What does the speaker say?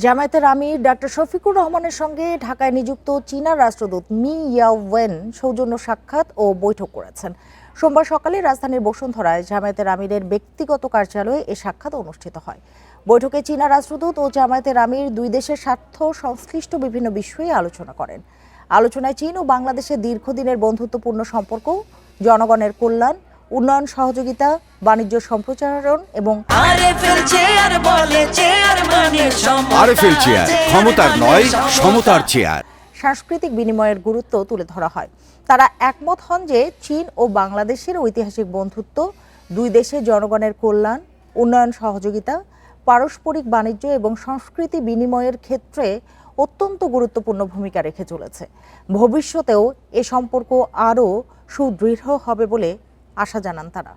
জামায়াতের আমির ডাক্তার শফিকুর রহমানের সঙ্গে ঢাকায় নিযুক্ত চীনা রাষ্ট্রদূত মি ইয়াওয়েন সৌজন্য সাক্ষাৎ ও বৈঠক করেছেন। সোমবার সকালে রাজধানীর বসুন্ধরায় জামায়াতের আমিরের ব্যক্তিগত কার্যালয়ে এ সাক্ষাৎ অনুষ্ঠিত হয়। বৈঠকে চীনা রাষ্ট্রদূত ও জামায়াতের আমির দুই দেশের স্বার্থ সংশ্লিষ্ট বিভিন্ন বিষয়ে আলোচনা করেন। আলোচনায় চীন ও বাংলাদেশের দীর্ঘদিনের বন্ধুত্বপূর্ণ সম্পর্ক, জনগণের কল্যাণ, উন্নয়ন সহযোগিতা, বাণিজ্য সম্প্রসারণ এবং আরএফএল চেয়ার ক্ষমতার নয় সমতার চেয়ার সাংস্কৃতিক বিনিময়ের গুরুত্ব তুলে ধরা হয়। তারা একমত হন যে চীন ও বাংলাদেশের ঐতিহাসিক বন্ধুত্ব দুই দেশের জনগণের কল্যাণ, উন্নয়ন সহযোগিতা, পারস্পরিক বাণিজ্য এবং সংস্কৃতি বিনিময়ের ক্ষেত্রে অত্যন্ত গুরুত্বপূর্ণ ভূমিকা রেখে চলেছে। ভবিষ্যতেও এ সম্পর্ক আরও সুদৃঢ় হবে বলে আশা জানান তারা।